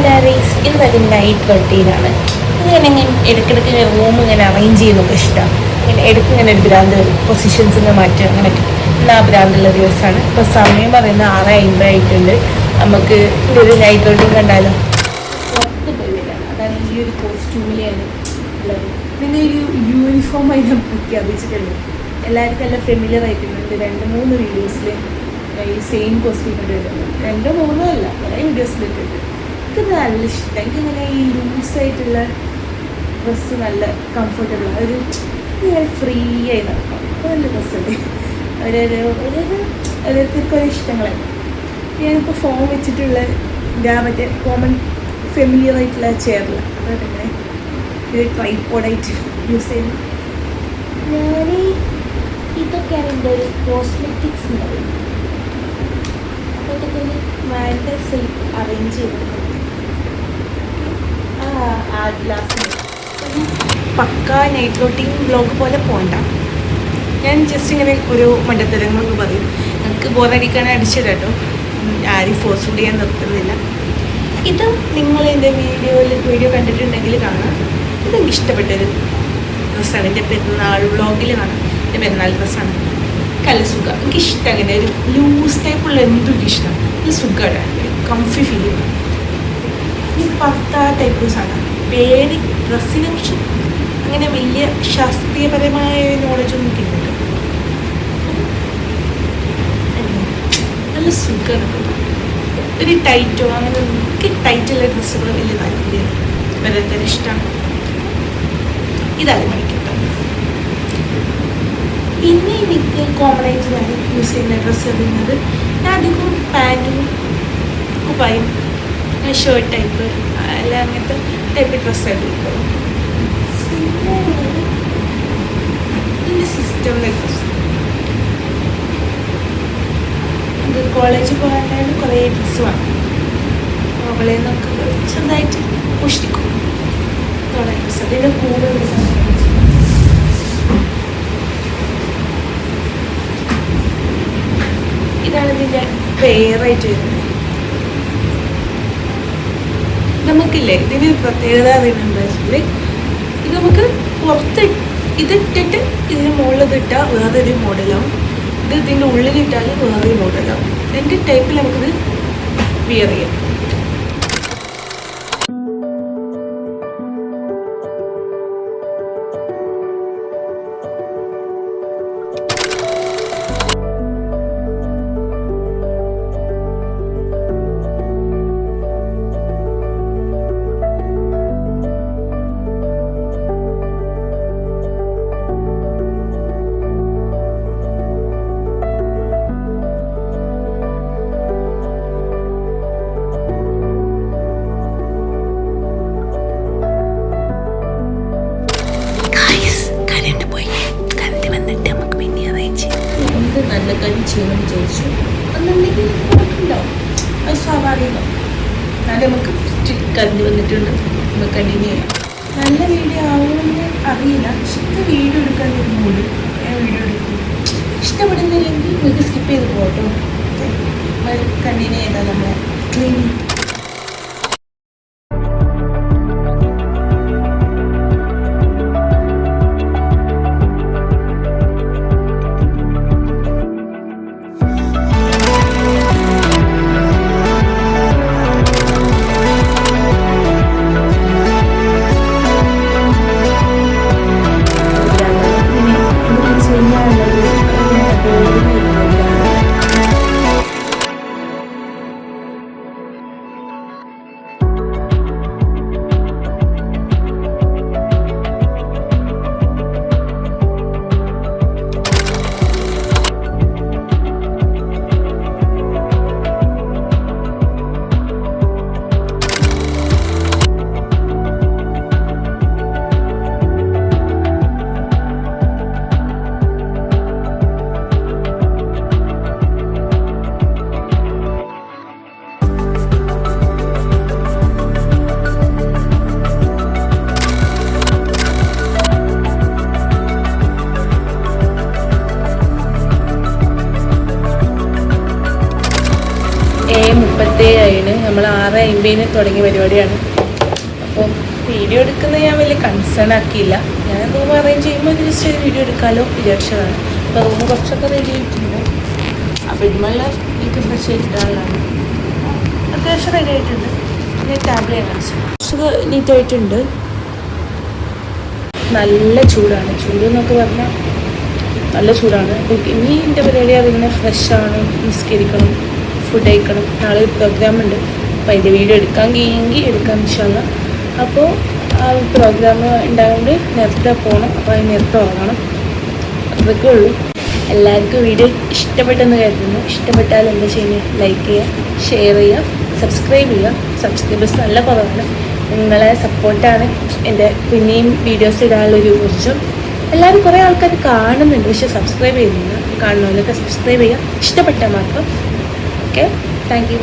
Diaries ഇന്നൊരു night റൊട്ടീനാണ്. ഇങ്ങനെ ഇടയ്ക്കിടയ്ക്ക് റൂം ഇങ്ങനെ അറേഞ്ച് ചെയ്യുന്നൊക്കെ ഇഷ്ടമാണ്. ഇങ്ങനെ ഇടയ്ക്ക് ഇങ്ങനെ ഒരു ഭ്രാന്ത് പൊസിഷൻസ് ഇങ്ങനെ മാറ്റുക അങ്ങനെ ഇന്ന് ആ ഭ്രാന്തുള്ള ദിവസമാണ്. ഇപ്പോൾ സമയം പറയുന്നത് 6:50 ആയിട്ടുണ്ട്. നമുക്ക് ഒരു നൈറ്റ് റൊട്ടീൻ കണ്ടാലോ. പുറത്ത് പോയി വരാം, അതാണ് ഈ ഒരു കോസ്റ്റ്യൂമിലാണ് ഉള്ളത്. പിന്നെ ഒരു യൂണിഫോമായി ഞാൻ പ്രഖ്യാപിച്ചിട്ടുണ്ട്. എല്ലാവർക്കും എല്ലാം ഫെമിലിയർ ആയിട്ടുണ്ട്. 2-3 വീഡിയോസിൽ ഈ സെയിം കോസ്റ്റ്യൂം ഇട്ടിട്ടുണ്ട്. 2-3 അല്ല, കുറേ വീഡിയോസിൽ ഇട്ടിട്ടുണ്ട്. എനിക്ക് നല്ല ഇഷ്ടം. എനിക്കിങ്ങനെ ഈ ലൂസായിട്ടുള്ള ഡ്രസ്സ് നല്ല കംഫർട്ടബിൾ ആണ്. ഇങ്ങനെ ഫ്രീ ആയി നടക്കാം. നല്ല ഡ്രസ്സല്ലേ, ഓരോരുത്തർക്കും ഓരോ ഇഷ്ടങ്ങളാണ്. ഞാനിപ്പോൾ ഫോൺ വെച്ചിട്ടുള്ള മറ്റേ കോമൺ ഫെമിലിയർ ആയിട്ടുള്ള ചെയറില്ല, അതായത് ഇങ്ങനെ ഇത് ട്രൈപോഡായിട്ട് യൂസ് ചെയ്യുന്നു. ഞാൻ ഇതൊക്കെയാണ് എൻ്റെ ഒരു കോസ്മെറ്റിക്സ് എന്ന് പറയുന്നത്. അപ്പോൾ ഇതൊക്കെ ഒന്ന് വേണ്ട സെൽഫ് അറേഞ്ച് ചെയ്തിട്ടുണ്ട്. ആ ഗ്ലാസ് പക്ക നൈറ്റ് റൊട്ടീൻ ബ്ലോഗ് പോലെ പോകണ്ട. ഞാൻ ജസ്റ്റ് ഇങ്ങനെ ഓരോ മണ്ടത്തരങ്ങളൊക്കെ പറയും. എനിക്ക് ബോറടിക്കാൻ അടിച്ചിടാം കേട്ടോ. ആരും ഫോഴ്സ് ചെയ്യാൻ നിർത്തുന്നില്ല. ഇത് നിങ്ങൾ എൻ്റെ വീഡിയോ കണ്ടിട്ടുണ്ടെങ്കിൽ കാണാം. ഇതെനിക്ക് ഇഷ്ടപ്പെട്ടൊരു ഡ്രസ്സാണ്. എൻ്റെ പെരുന്നാൾ വ്ളോഗിൽ കാണാം. എൻ്റെ പെരുന്നാൾ ഡ്രസ്സാണ്. നല്ല സുഖം. എനിക്കിഷ്ടം അങ്ങനെ ഒരു ലൂസ് ടൈപ്പുള്ള എന്തും ഇഷ്ടം. ഇത് സുഖമാണ്, കംഫി ഫീൽ ചെയ്യും. ഈ പർത്ത ടൈപ്പ് സാധനം പേര് ഡ്രസ്സിനെ കുറിച്ച് അങ്ങനെ വലിയ ശാസ്ത്രീയപരമായ നോളജൊന്നും കിട്ടുന്നില്ല. നല്ല സുഖമാണ്. ഒരു ടൈറ്റോ അങ്ങനെ എനിക്ക് ടൈറ്റുള്ള ഡ്രസ്സുകൾ വലിയ താല്പര്യം ഓരോരുത്തരും ഇഷ്ടമാണ്. ഇതാണ് എനിക്കിട്ടത്. പിന്നെ എനിക്ക് കോമൺ ആയിട്ട് ഞാൻ യൂസ് ചെയ്യുന്ന ഡ്രസ്സ് ഇടുന്നത് ഞാൻ അധികം പാൻറ്റും കുപ്പായും ഷർട്ട് ടൈപ്പ് അല്ല അങ്ങനത്തെ ടൈപ്പ് ഡ്രസ്സായിട്ട് കിട്ടുള്ളൂ. ഇതിൻ്റെ സിസ്റ്റമിലെ ഡ്രസ്സ് ഇത് കോളേജിൽ പോകാനായിട്ട് കുറേ ഡ്രസ്സ് വേണം. അവളെ നിന്നൊക്കെ ചെറുതായിട്ട് പുഷ്ടിക്കും കുറേ ഡ്രസ്സ്. അതിൻ്റെ കൂടെ ഇതാണ് ഇതിൻ്റെ പേറായിട്ട് വരുന്നത്. നമുക്കില്ലേ ഇതിന് പ്രത്യേകത എന്താ വെച്ചാൽ ഇത് നമുക്ക് പുറത്ത് ഇതിട്ടിട്ട് ഇതിന് മുകളിൽ ഇട്ടാൽ വേറൊരു മോഡലാവും. ഇത് ഇതിൻ്റെ ഉള്ളിലിട്ടാൽ വേറൊരു മോഡലാവും. 2 ടൈപ്പിൽ നമുക്കിത് വിയർ ചെയ്യാം. നല്ല കാര്യം ചെയ്യണം വിചാരിച്ചു എന്നുണ്ടെങ്കിൽ നമുക്കുണ്ടാവും. അത് സ്വാഭാവികം. എന്നാലും നമുക്ക് കറണ്ട് വന്നിട്ടുണ്ട്, നമുക്ക് കണ്ടിന്യൂ ചെയ്യാം. നല്ല വീഡിയോ ആവുമെന്ന് അറിയില്ല, പക്ഷെ എനിക്ക് വീഡിയോ എടുക്കാൻ മൂഡ്. ഞാൻ വീഡിയോ എടുക്കും. ഇഷ്ടപ്പെടുന്നില്ലെങ്കിൽ നിങ്ങൾക്ക് സ്കിപ്പ് ചെയ്ത് പോകട്ടോ. കണ്ടിന്യൂ ചെയ്താൽ നമ്മളെ ക്ലീനിങ്. നമ്മൾ 6:50 തുടങ്ങിയ പരിപാടിയാണ്. അപ്പോൾ വീഡിയോ എടുക്കുന്നത് ഞാൻ വലിയ കൺസേൺ ആക്കിയില്ല. ഞാൻ റൂം അറേഞ്ച് ചെയ്യുമ്പോൾ ജസ്റ്റ് ഒരു വീഡിയോ എടുക്കാമല്ലോ വിചാരിച്ചതാണ്. അപ്പോൾ റൂം കുറച്ചൊക്കെ റെഡി ആയിട്ടുണ്ട്. അപ്പോൾ ഇതുമല്ല എനിക്ക് ഫ്രഷ് ആയിട്ടാണ് അത്യാവശ്യം റെഡി ആയിട്ടുണ്ട്. പിന്നെ ടാബ്ലറ്റ് ഞാൻ കാണിച്ചു കുറച്ചൊക്കെ നീറ്റായിട്ടുണ്ട്. നല്ല ചൂടാണ്. ചൂട് എന്നൊക്കെ പറഞ്ഞാൽ നല്ല ചൂടാണ്. അപ്പോൾ ഇനി എൻ്റെ പരിപാടി അതിങ്ങനെ ഫ്രഷാണ്, നിസ്കരിക്കണം, ഫുഡ് കഴിക്കണം. നാളെ ഒരു പ്രോഗ്രാം ഉണ്ട്. അപ്പോൾ അതിൻ്റെ വീഡിയോ എടുക്കാൻ കഴിയുമെങ്കിൽ എടുക്കാൻ ഇൻഷാല്ല. അപ്പോൾ ആ പ്രോഗ്രാം ഉണ്ടായതുകൊണ്ട് നേരത്തെ പോകണം. അപ്പോൾ അത് നേരത്തെ ഉറങ്ങണം. അതൊക്കെ ഉള്ളൂ. എല്ലാവർക്കും വീഡിയോ ഇഷ്ടപ്പെട്ടെന്ന് കരുതുന്നു. ഇഷ്ടപ്പെട്ടാൽ എന്താ ചെയ്യുന്നത്? ലൈക്ക് ചെയ്യുക, ഷെയർ ചെയ്യുക, സബ്സ്ക്രൈബ് ചെയ്യുക. സബ്സ്ക്രൈബേഴ്സ് നല്ല കുറവാണ്. നിങ്ങളെ സപ്പോർട്ടാണ് എൻ്റെ പിന്നെയും വീഡിയോസ് ഇടാനുള്ളൊരു ഊർജ്ജം. എല്ലാവരും കുറേ ആൾക്കാർ കാണുന്നുണ്ട്, പക്ഷെ സബ്സ്ക്രൈബ് ചെയ്യുന്നില്ല. കാണുന്നവരൊക്കെ സബ്സ്ക്രൈബ് ചെയ്യുക, ഇഷ്ടപ്പെട്ടാൽ മാത്രം. Okay, thank you.